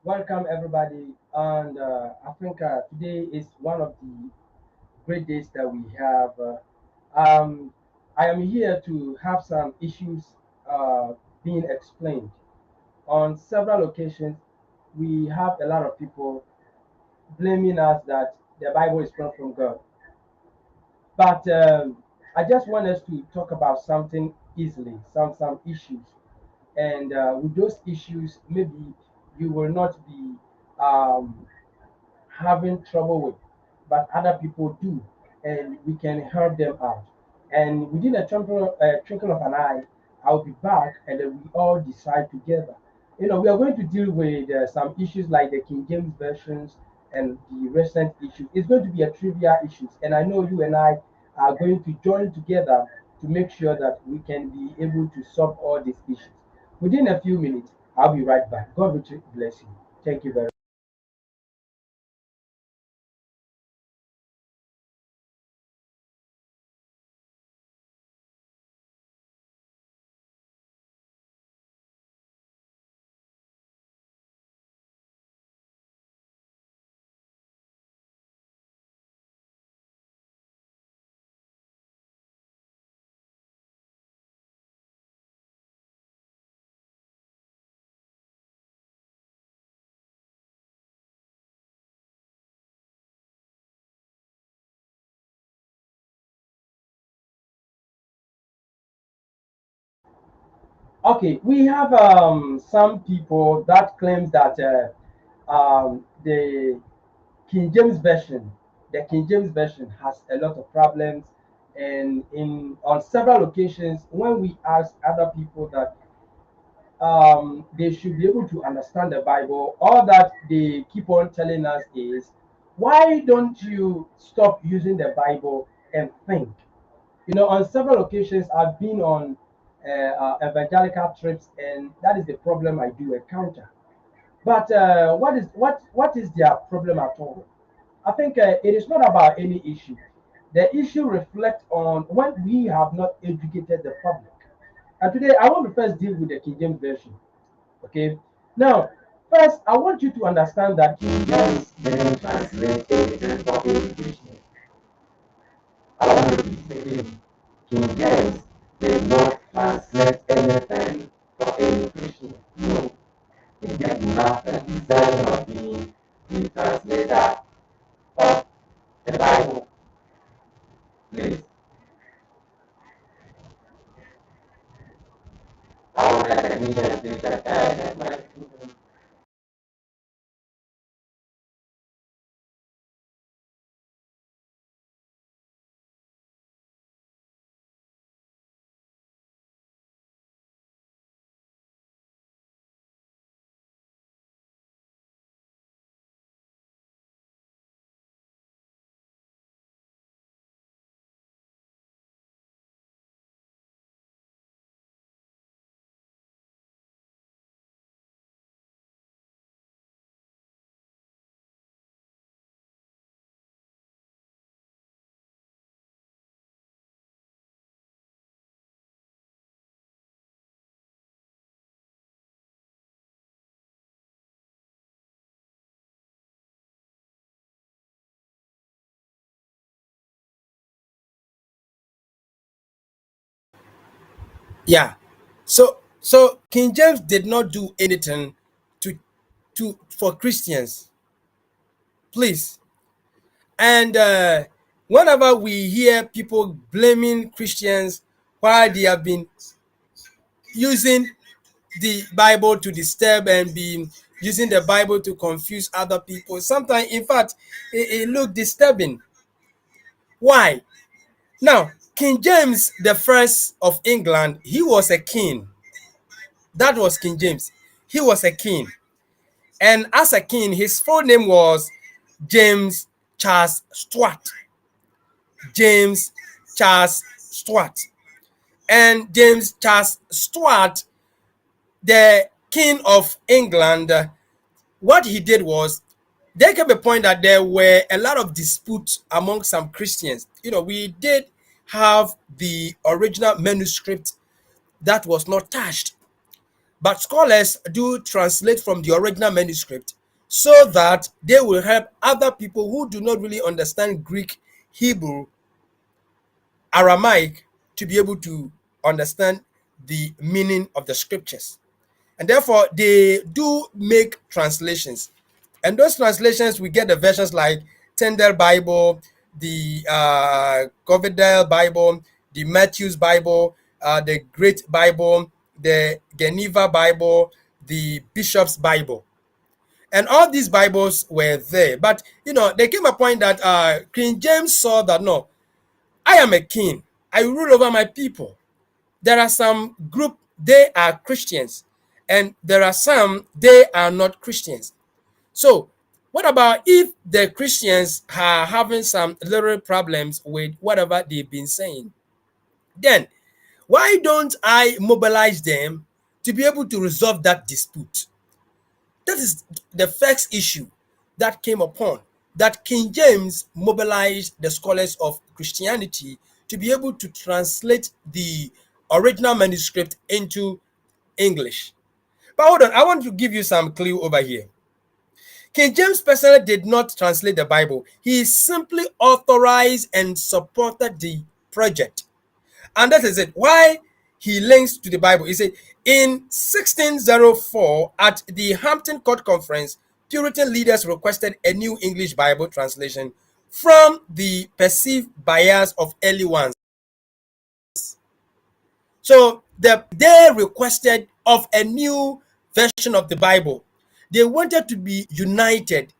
Welcome everybody, and I think today is one of the great days that we have. Um, I am here to have some issues uh, being explained. On several occasions, we have a lot of people blaming us that the Bible is not from God. But I just want us to talk about something easily, some issues, and with those issues, maybe you will not be um, having trouble with, but other people do, and we can help them out. And within a twinkle of an eye, I'll be back, and then we all decide together. We are going to deal with some issues like the King James versions and the recent issues. It's going to be a trivia issues, and I know you and I are going to join together to make sure that we can be able to solve all these issues. Within a few minutes, I'll be right back. God richly bless you. Thank you very much. Okay, we have some people that claims that King James version, the King James version has a lot of problems, and in on several occasions when we ask other people that they should be able to understand the Bible, all that they keep on telling us is, why don't you stop using the Bible and think? On several occasions, I've been on evangelical trips, and that is the problem I do encounter. But what is their problem at all? I think it is not about any issue. The issue reflects on when we have not educated the public. And today, I want to first deal with the King James version. Okay. Now, first, I want you to understand that King James didn't translate anything for English. I want to repeat again. King James did not translate anything for any Christian. No, he did not deserve of being the translator of the Bible. Please, our technicians did that. Yeah. So King James did not do anything to for Christians, please. And whenever we hear people blaming Christians while they have been using the Bible to disturb and being using the Bible to confuse other people, sometimes, in fact, it look disturbing. Why? Now, King James the first of England, he was a king. That was King James. He was a king. And as a king, his full name was James Charles Stuart. James Charles Stuart. And James Charles Stuart, the king of England, what he did was, there came a point that there were a lot of disputes among some Christians. We did have the original manuscript that was not touched. but scholars do translate from the original manuscript so that they will help other people who do not really understand Greek, Hebrew, Aramaic to be able to understand the meaning of the scriptures. And therefore, they do make translations. And those translations, we get the versions like Tyndale Bible, the Coverdale Bible, the Matthew's Bible, the Great Bible, the Geneva Bible, the Bishop's Bible. And all these Bibles were there. But, there came a point that King James saw that, no, I am a king. I rule over my people. There are some group, they are Christians, and there are some, they are not Christians. So what about if the Christians are having some little problems with whatever they've been saying? Then why don't I mobilize them to be able to resolve that dispute? That is the first issue that came upon, that King James mobilized the scholars of Christianity to be able to translate the original manuscript into English. But hold on, I want to give you some clue over here. King James personally did not translate the Bible. He simply authorized and supported the project. And that is it. Why he links to the Bible. He said, in 1604, at the Hampton Court Conference, Puritan leaders requested a new English Bible translation from the perceived bias of early ones. So they requested of a new version of the Bible. They wanted to be united.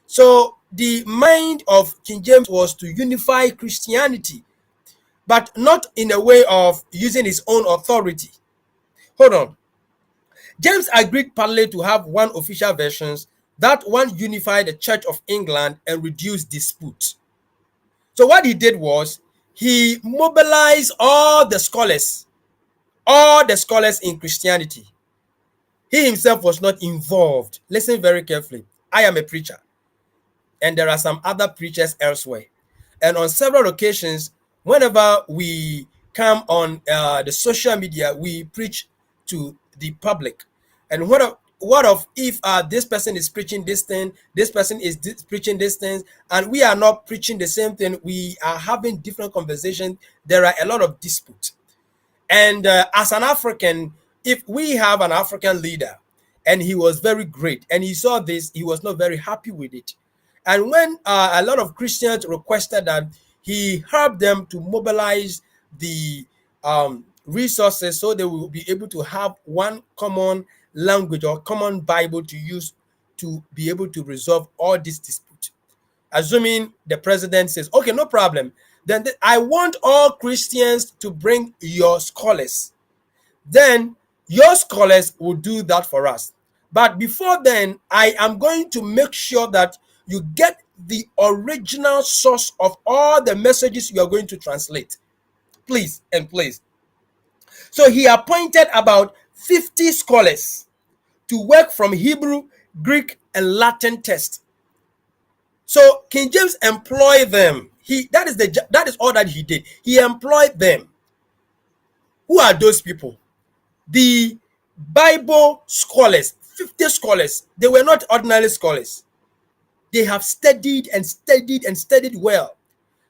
So the mind of King James was to unify Christianity, but not in a way of using his own authority. Hold on. James agreed partly to have one official version, that one unified the Church of England and reduced dispute. So what he did was he mobilized all the scholars in Christianity. He himself was not involved. Listen very carefully. I am a preacher, and there are some other preachers elsewhere. And on several occasions, whenever we come on the social media, we preach to the public. And what of if this person is preaching this thing, this person is preaching this thing, and we are not preaching the same thing, we are having different conversations, there are a lot of disputes. And as an African, if we have an African leader and he was very great and he saw this, he was not very happy with it. And when a lot of Christians requested that he help them to mobilize the resources so they will be able to have one common language or common Bible to use to be able to resolve all these disputes. Assuming the president says, okay, no problem, then I want all Christians to bring your scholars. Then your scholars will do that for us. But before then, I am going to make sure that you get the original source of all the messages you are going to translate. Please and please. So he appointed about 50 scholars to work from Hebrew, Greek, and Latin text. So King James employed them. That is all that he did. He employed them. Who are those people? The Bible scholars, 50 scholars. They were not ordinary scholars. They have studied and studied and studied well.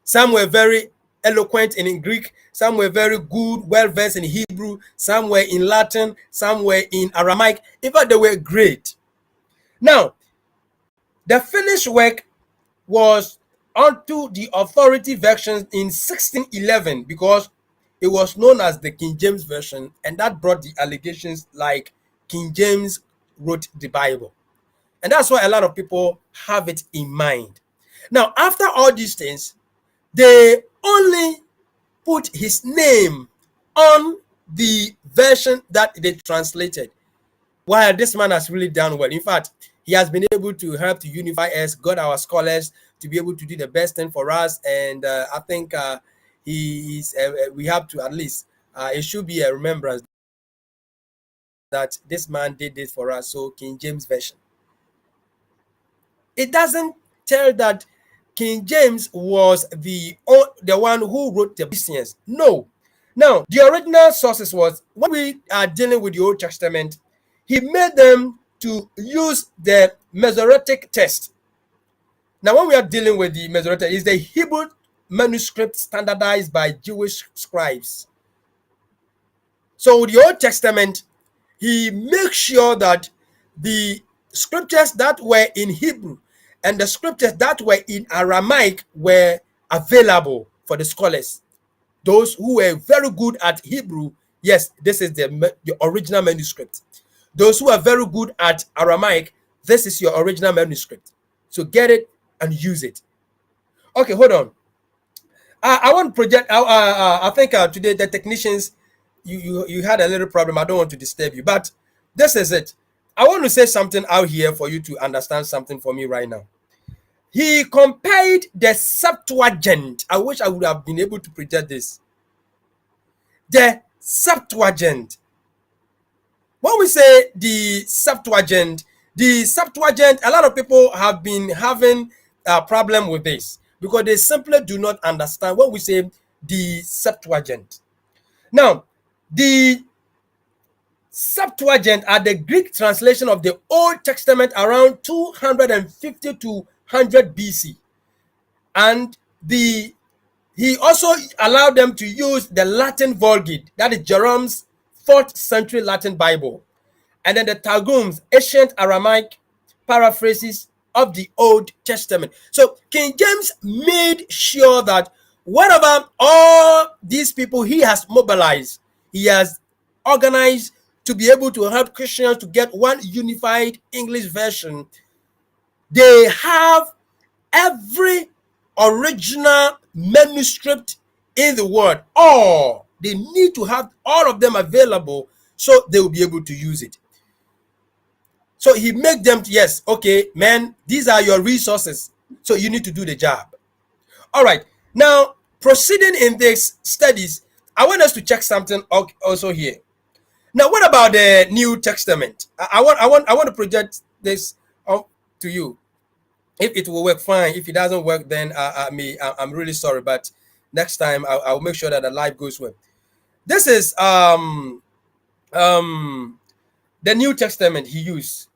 Some were very eloquent in Greek, some were very good, well versed in Hebrew, some were in Latin, some were in Aramaic. In fact, they were great. Now, the finished work was onto the authority version in 1611 because it was known as the King James Version, and that brought the allegations like King James wrote the Bible. And that's why a lot of people have it in mind. Now, after all these things, they only put his name on the version that they translated. While this man has really done well. In fact, he has been able to help to unify us, got our scholars to be able to do the best thing for us. And I think we have to at least, it should be a remembrance that this man did this for us. So King James Version. It doesn't tell that King James was the one who wrote the Christians. No. Now, the original sources was, when we are dealing with the Old Testament, he made them to use the Masoretic text. Now, when we are dealing with the Masoretic, is the Hebrew manuscript standardized by Jewish scribes. So the Old Testament, he makes sure that the scriptures that were in Hebrew and the scriptures that were in Aramaic were available for the scholars. Those who were very good at Hebrew, yes, this is the original manuscript. Those who are very good at Aramaic, this is your original manuscript. So get it and use it. Okay, hold on. I want to project. I think today the technicians, you had a little problem. I don't want to disturb you, but this is it. I want to say something out here for you to understand something for me right now. He compared the Septuagint. I wish I would have been able to project this. The Septuagint. When we say the Septuagint, a lot of people have been having a problem with this because they simply do not understand when we say the Septuagint. Now, the Septuagint are the Greek translation of the Old Testament around 250 to 100 BC. And he also allowed them to use the Latin Vulgate, that is Jerome's 4th century Latin Bible, and then the Targums, ancient Aramaic paraphrases of the Old Testament. So King James made sure that whatever all these people he has mobilized, he has organized to be able to help Christians to get one unified English version. They have every original manuscript in the world, or they need to have all of them available so they will be able to use it. So he make them, yes, okay, man, these are your resources, so you need to do the job. All right, now proceeding in these studies, I want us to check something also here. Now, what about the New Testament? I want to project this to you. If it will work, fine. If it doesn't work, then I'm really sorry, but next time I'll make sure that the live goes well. This is the New Testament he used.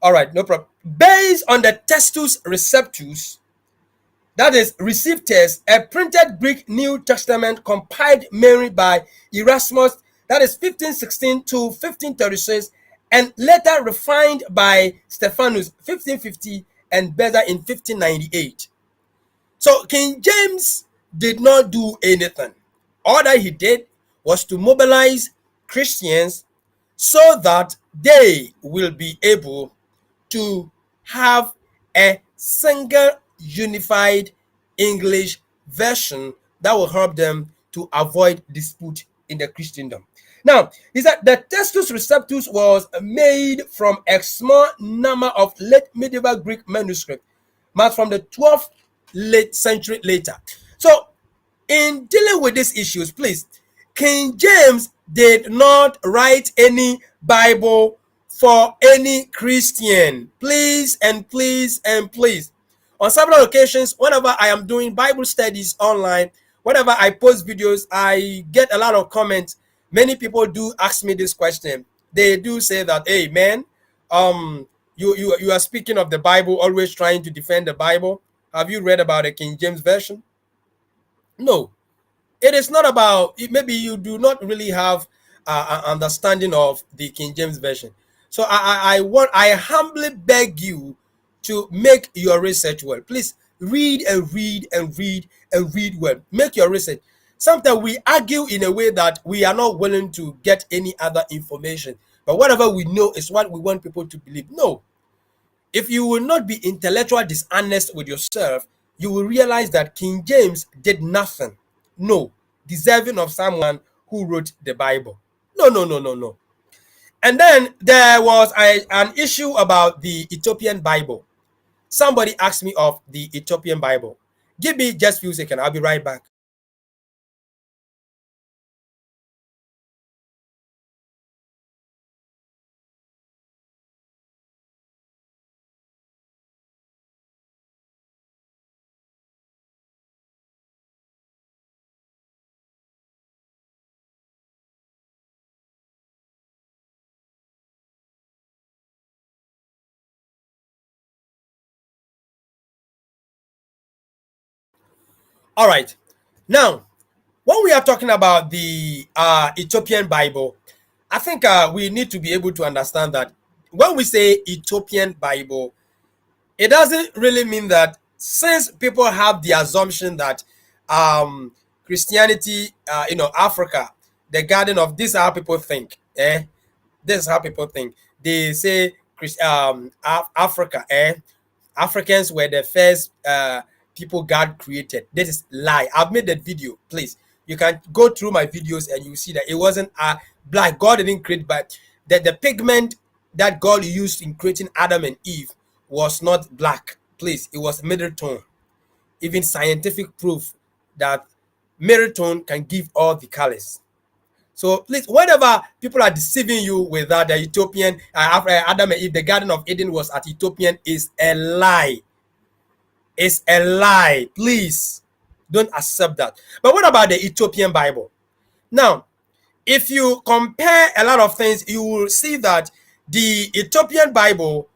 All right, no problem. Based on the Textus Receptus, that is received text, a printed Greek New Testament compiled mainly by Erasmus, that is 1516 to 1536, and later refined by Stephanus 1550 and Beza in 1598. So King James did not do anything. All that he did was to mobilize Christians so that they will be able to have a single unified English version that will help them to avoid dispute in the Christendom. Now, he said the Textus Receptus was made from a small number of late medieval Greek manuscripts, marked from the 12th late century later. So, in dealing with these issues, please, King James did not write any Bible for any Christian. Please and please and please. On several occasions, whenever I am doing Bible studies online, whenever I post videos, I get a lot of comments. Many people do ask me this question. They do say that, hey man, you are speaking of the Bible, always trying to defend the Bible. Have you read about the King James Version? No, it is not about, maybe you do not really have an understanding of the King James Version. So I humbly beg you to make your research well. Please read and read and read and read well. Make your research. Sometimes we argue in a way that we are not willing to get any other information. But whatever we know is what we want people to believe. No, if you will not be intellectually dishonest with yourself, you will realize that King James did nothing, no, deserving of someone who wrote the Bible. No, no, no, no, no. And then there was an issue about the Ethiopian Bible. Somebody asked me of the Ethiopian Bible. Give me just a few seconds. I'll be right back. All right. Now, when we are talking about the Ethiopian Bible, I think we need to be able to understand that when we say Ethiopian Bible, it doesn't really mean that, since people have the assumption that Christianity, Africa, the garden of, this is how people think. This is how people think. They say Africa, Africans were the first people God created. This is lie. I've made that video. Please, you can go through my videos and you see that it wasn't black. God didn't create, but the pigment that God used in creating Adam and Eve was not black. Please, it was middle tone. Even scientific proof that middle tone can give all the colors. So please, whenever people are deceiving you with that, the Ethiopian, Adam and Eve, the Garden of Eden was at Ethiopian, is a lie. It's a lie. Please don't accept that. But what about the Ethiopian Bible? Now, if you compare a lot of things, you will see that the Ethiopian Bible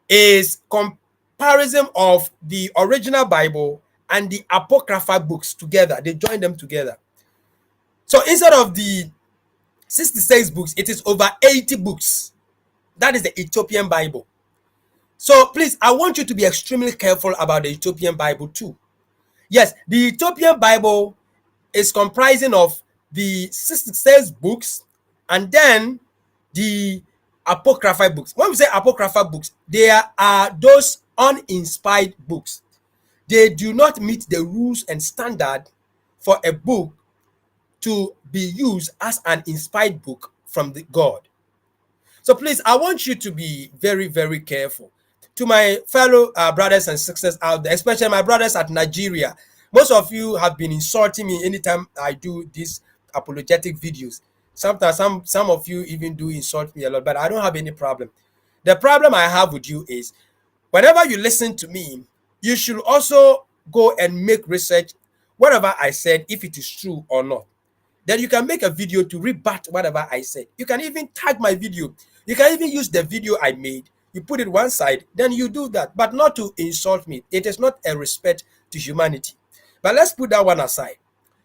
is comparison of the original Bible and the Apocrypha books together. They join them together. So instead of the 66 books, it is over 80 books. That is the Ethiopian Bible. So please, I want you to be extremely careful about the Ethiopian Bible too. Yes, the Ethiopian Bible is comprising of the 66 books and then the Apocrypha books. When we say Apocrypha books, they are those uninspired books. They do not meet the rules and standard for a book to be used as an inspired book from the God. So please, I want you to be very, very careful. To my fellow brothers and sisters out there, especially my brothers at Nigeria, most of you have been insulting me anytime I do these apologetic videos. Sometimes some of you even do insult me a lot, but I don't have any problem. The problem I have with you is, whenever you listen to me, you should also go and make research whatever I said, if it is true or not. Then you can make a video to rebut whatever I said. You can even tag my video. You can even use the video I made. You put it one side, then you do that, but not to insult me. It is not a respect to humanity. But let's put that one aside.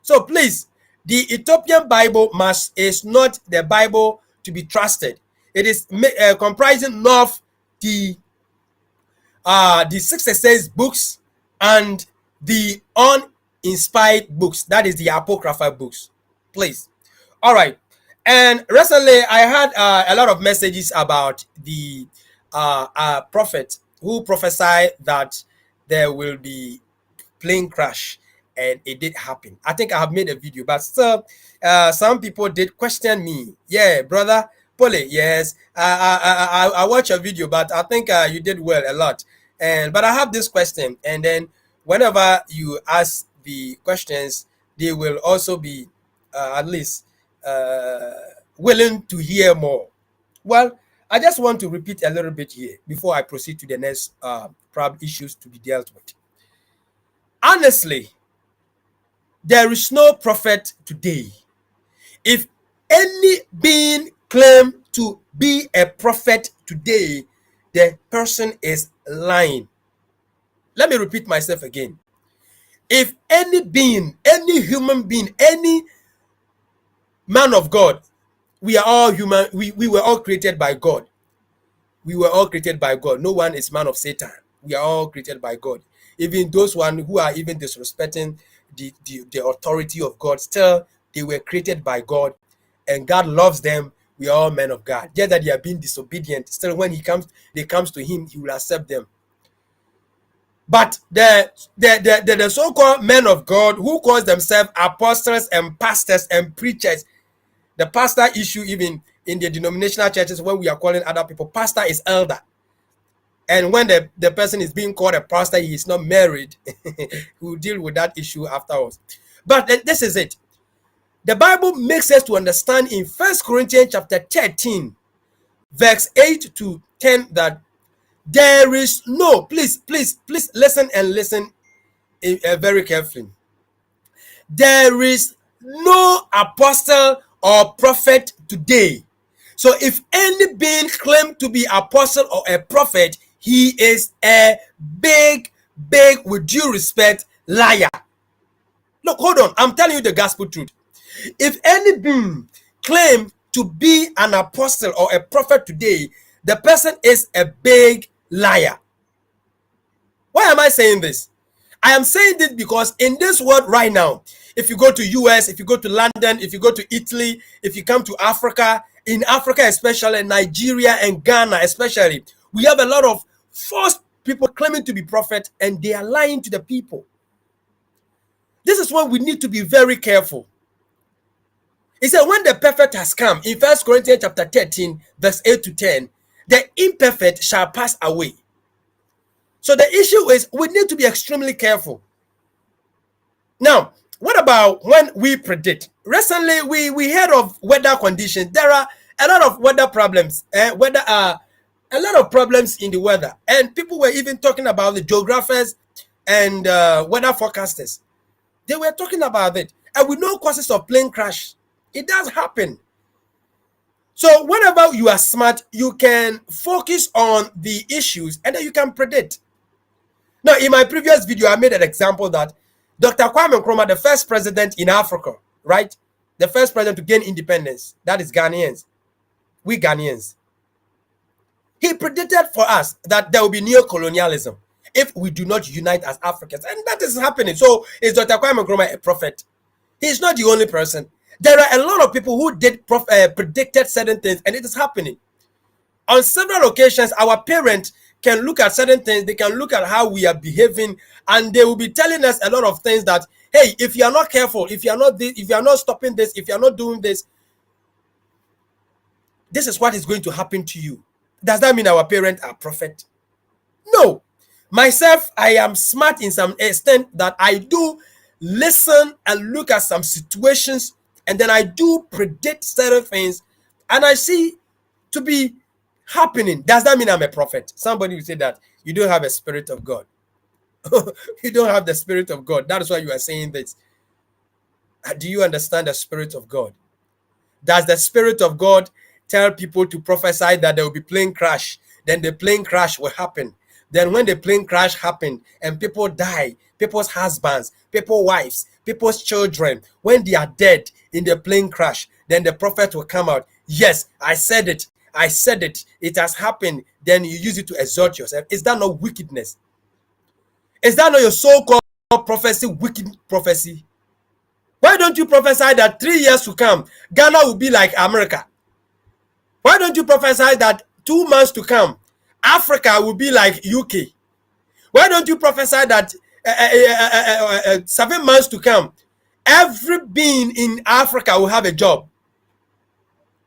So please, the Ethiopian Bible is not the Bible to be trusted. It is comprising of the 66 books and the uninspired books. That is the Apocrypha books. Please. All right. And recently, I had a lot of messages about the prophet who prophesied that there will be plane crash, and it did happen. I think I have made a video, but still, some people did question me. Yeah, brother Pole, yes, I watched your video, but I think you did well a lot. But I have this question, and then whenever you ask the questions, they will also be at least willing to hear more. Well, I just want to repeat a little bit here before I proceed to the next problem issues to be dealt with. Honestly, there is no prophet today. If any being claim to be a prophet today, the person is lying. Let me repeat myself again. If any being, any human being, any man of God, we are all human, we were all created by God. We were all created by God. No one is man of Satan. We are all created by God. Even those one who are even disrespecting the authority of God, still they were created by God, and God loves them. We are all men of God. Just that they are being disobedient, still when they comes to him, he will accept them. But the so-called men of God who calls themselves apostles and pastors and preachers, the pastor issue, even in the denominational churches, when we are calling other people, pastor is elder. And when the person is being called a pastor, he is not married. We'll deal with that issue afterwards. But this is it. The Bible makes us to understand in 1 Corinthians chapter 13, verse 8 to 10, that there is no, please listen and listen very carefully. There is no apostle or prophet today. So if any being claim to be apostle or a prophet, he is a big, with due respect, liar. Look, hold on. I'm telling you the gospel truth. If any being claim to be an apostle or a prophet today, the person is a big liar. Why am I saying this? I am saying this because in this world right now, if you go to US, if you go to London, if you go to Italy, if you come to Africa, in Africa especially, Nigeria and Ghana especially, we have a lot of false people claiming to be prophet and they are lying to the people. This is why we need to be very careful. He said, when the perfect has come, in 1 Corinthians chapter 13, verse 8 to 10, the imperfect shall pass away. So the issue is we need to be extremely careful. Now, what about when we predict? Recently, we heard of weather conditions. There are a lot of weather problems. A lot of problems in the weather. And people were even talking about the geographers and weather forecasters. They were talking about it. And we know causes of plane crash. It does happen. So whenever you are smart, you can focus on the issues and then you can predict. Now, in my previous video, I made an example that Dr. Kwame Nkrumah, the first president in Africa, right? The first president to gain independence, that is Ghanaians. We Ghanaians. He predicted for us that there will be neo-colonialism if we do not unite as Africans. And that is happening. So is Dr. Kwame Nkrumah a prophet? He's not the only person. There are a lot of people who did predicted certain things, and it is happening. On several occasions, our parents can look at certain things, they can look at how we are behaving, and they will be telling us a lot of things that, hey, if you are not careful, if you are not this, if you are not stopping this, if you are not doing this, this is what is going to happen to you. Does that mean our parents are prophet? No. Myself, I am smart in some extent that I do listen and look at some situations, and then I do predict certain things, and I see to be happening. Does that mean I'm a prophet? Somebody will say that you don't have a spirit of God. You don't have the spirit of God. That is why you are saying this. Do you understand the spirit of God? Does the spirit of God tell people to prophesy that there will be plane crash? Then the plane crash will happen. Then when the plane crash happened and people die, people's husbands, people's wives, people's children, when they are dead in the plane crash, then the prophet will come out. Yes, I said it. I said it. It has happened. Then you use it to exhort yourself. Is that not wickedness? Is that not your so-called prophecy, wicked prophecy? Why don't you prophesy that 3 years to come, Ghana will be like America? Why don't you prophesy that 2 months to come, Africa will be like UK? Why don't you prophesy that 7 months to come, every being in Africa will have a job?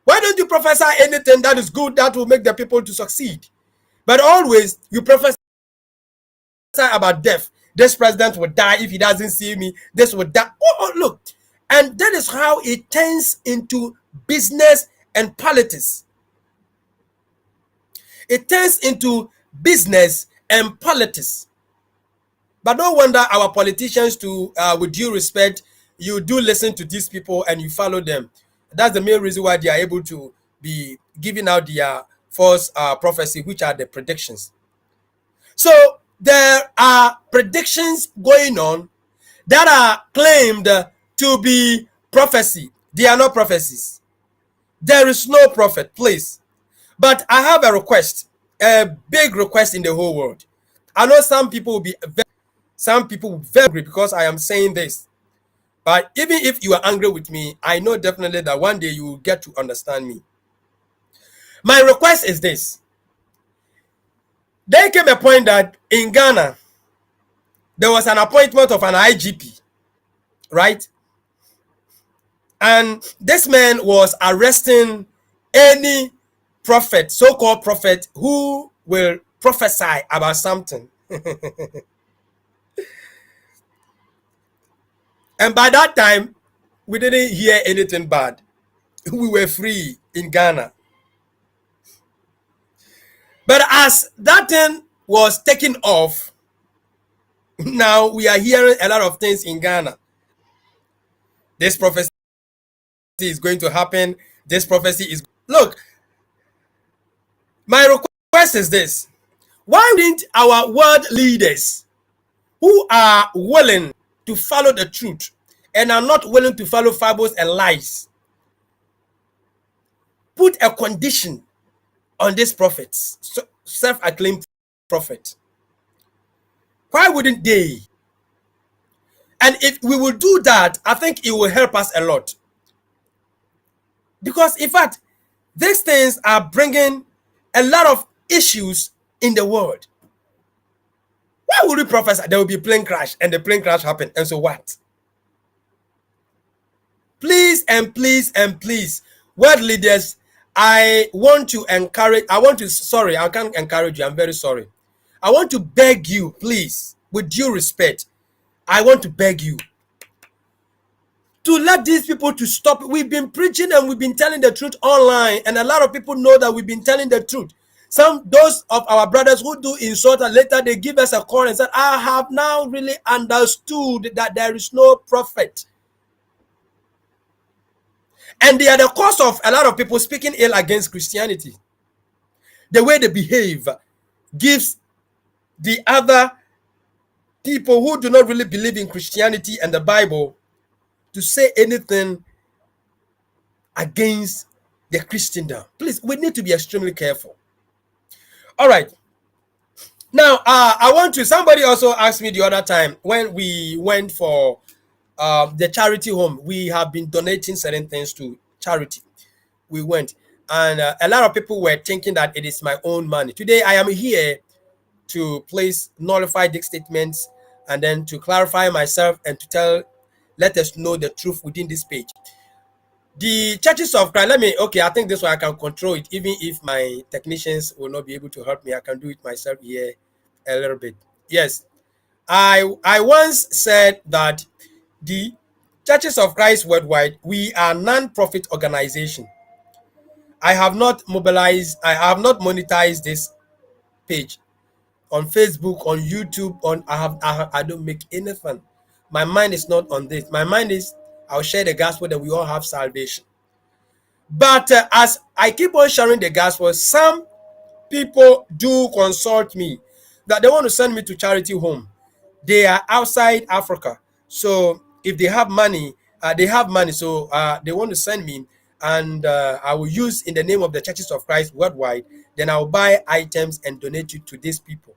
Why don't you prophesy anything that is good that will make the people to succeed? But always you prophesy about death. This president will die if he doesn't see me. This will die. Oh, look. And that is how it turns into business and politics. It turns into business and politics. But no wonder our politicians, with due respect, you do listen to these people and you follow them. That's the main reason why they are able to be giving out their false prophecy, which are the predictions. So there are predictions going on that are claimed to be prophecy. They are not prophecies. There is no prophet, please. But I have a request, a big request in the whole world. I know some people will be very angry because I am saying this. But even if you are angry with me, I know definitely that one day you will get to understand me. My request is this. There came a point that in Ghana, there was an appointment of an IGP, right? And this man was arresting any prophet, so-called prophet, who will prophesy about something. And by that time, we didn't hear anything bad. We were free in Ghana. But as that thing was taken off, now we are hearing a lot of things in Ghana. This prophecy is going to happen. This prophecy is... Look, my request is this. Why didn't our world leaders who are willing to follow the truth and are not willing to follow fables and lies, put a condition on these prophets, self-acclaimed prophet, why wouldn't they? And if we will do that, I think it will help us a lot. Because in fact, these things are bringing a lot of issues in the world. Why would we prophesy there will be a plane crash and the plane crash happened? And so what? Please and please and please, world leaders, I can't encourage you. I'm very sorry. I want to beg you, please, with due respect, I want to beg you to let these people to stop. We've been preaching and we've been telling the truth online, and a lot of people know that we've been telling the truth. Those of our brothers who do insult and later they give us a call and said, I have now really understood that there is no prophet. And they are the cause of a lot of people speaking ill against Christianity. The way they behave gives the other people who do not really believe in Christianity and the Bible to say anything against the Christendom. Please, we need to be extremely careful. All right. Now, I want to, somebody also asked me the other time when we went for the charity home. We have been donating certain things to charity. We went, and a lot of people were thinking that it is my own money. Today, I am here to nullify these statements and then to clarify myself and to let us know the truth within this page. The Churches of Christ, I think this one I can control it, even if my technicians will not be able to help me. I can do it myself here a little bit. Yes, I once said that the Churches of Christ worldwide, we are non-profit organization. I have not monetized this page on Facebook, on YouTube, I don't make anything. My mind is not on this. My mind is I'll share the gospel that we all have salvation. But as I keep on sharing the gospel, some people do consult me that they want to send me to charity home. They are outside Africa, so if they have money, so they want to send me, and I will use in the name of the Churches of Christ worldwide. Then I'll buy items and donate it to these people.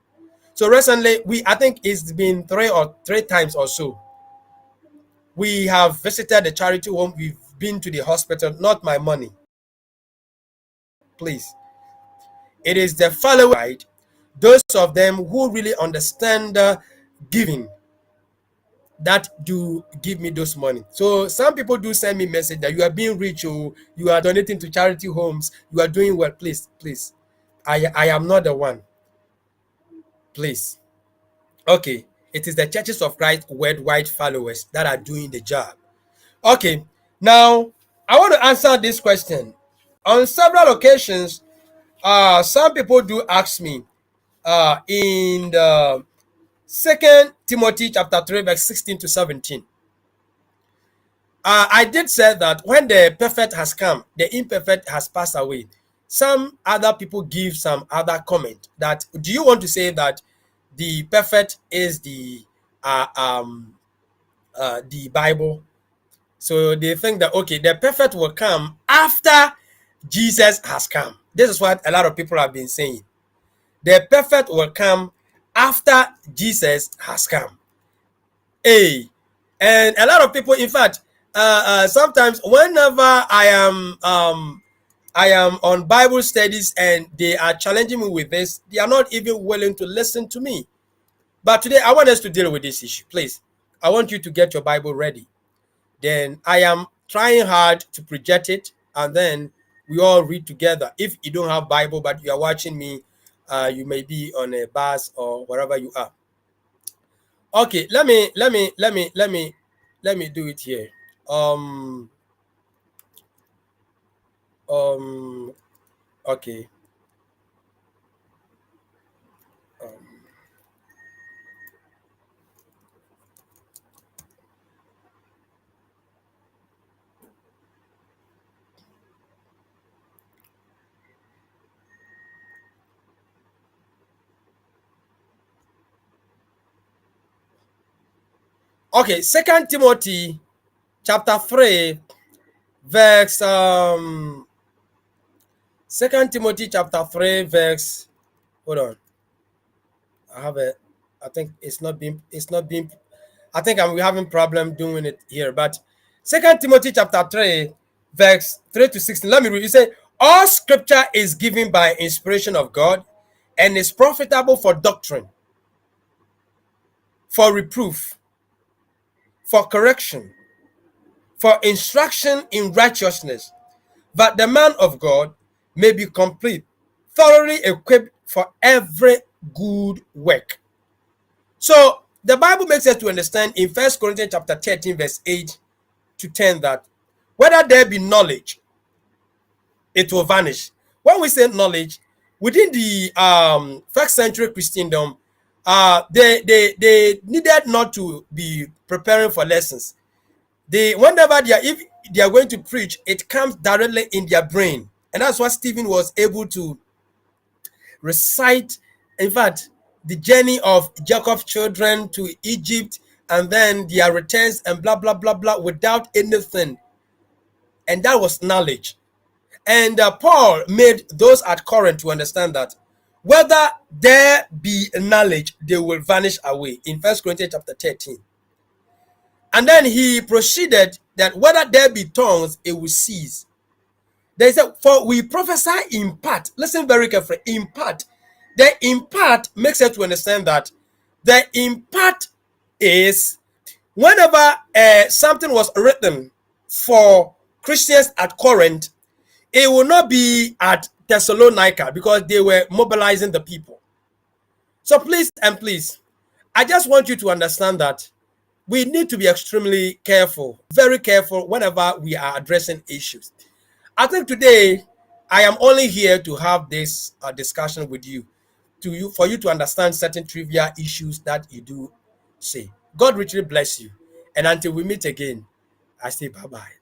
So recently, I think it's been three times or so. We have visited the charity home. We've been to the hospital. Not my money, please. It is the followers, those of them who really understand giving, that do give me those money. So some people do send me message that you are being rich, or you are donating to charity homes, you are doing well. Please, I am not the one. Please. Okay, it is the Churches of Christ worldwide followers that are doing the job. Okay, now I want to answer this question. On several occasions, some people do ask me in the 2 Timothy chapter 3 verse 16 to 17. I did say that when the perfect has come, the imperfect has passed away. Some other people give some other comment that, do you want to say that the perfect is the Bible? So they think that, okay, the perfect will come after Jesus has come. This is what a lot of people have been saying. The perfect will come after Jesus has come. And a lot of people, in fact, sometimes whenever I am on Bible studies and they are challenging me with this, they are not even willing to listen to me. But today I want us to deal with this issue. Please, I want you to get your Bible ready. Then I am trying hard to project it, and then we all read together. If you don't have Bible but you are watching me, you may be on a bus or wherever you are. Okay, let me do it here. Okay. Okay, 2 Timothy chapter 3, verse 2 Timothy chapter 3, verse, hold on. I think I think we're having problem doing it here, but 2 Timothy chapter 3, verse 3 to 16. Let me read. You say, all scripture is given by inspiration of God and is profitable for doctrine, for reproof, for correction, for instruction in righteousness, that the man of God may be complete, thoroughly equipped for every good work. So the Bible makes us to understand in 1 Corinthians chapter 13, verse 8 to 10 that whether there be knowledge, it will vanish. When we say knowledge, within the first century Christendom, they needed not to be preparing for lessons. Whenever if they are going to preach, it comes directly in their brain, and that's what Stephen was able to recite. In fact, the journey of Jacob's children to Egypt and then their returns and blah blah blah blah without anything, and that was knowledge. And Paul made those at Corinth to understand that whether there be knowledge, they will vanish away in 1 Corinthians chapter 13. And then he proceeded that whether there be tongues, it will cease. They said, for we prophesy in part. Listen very carefully. In part. The in part makes us to understand that the in part is whenever something was written for Christians at Corinth, it will not be at Thessalonica because they were mobilizing the people. So please and please, I just want you to understand that we need to be extremely careful, very careful whenever we are addressing issues. I think today I am only here to have this discussion with you, for you to understand certain trivia issues that you do say. God richly bless you. And until we meet again, I say bye-bye.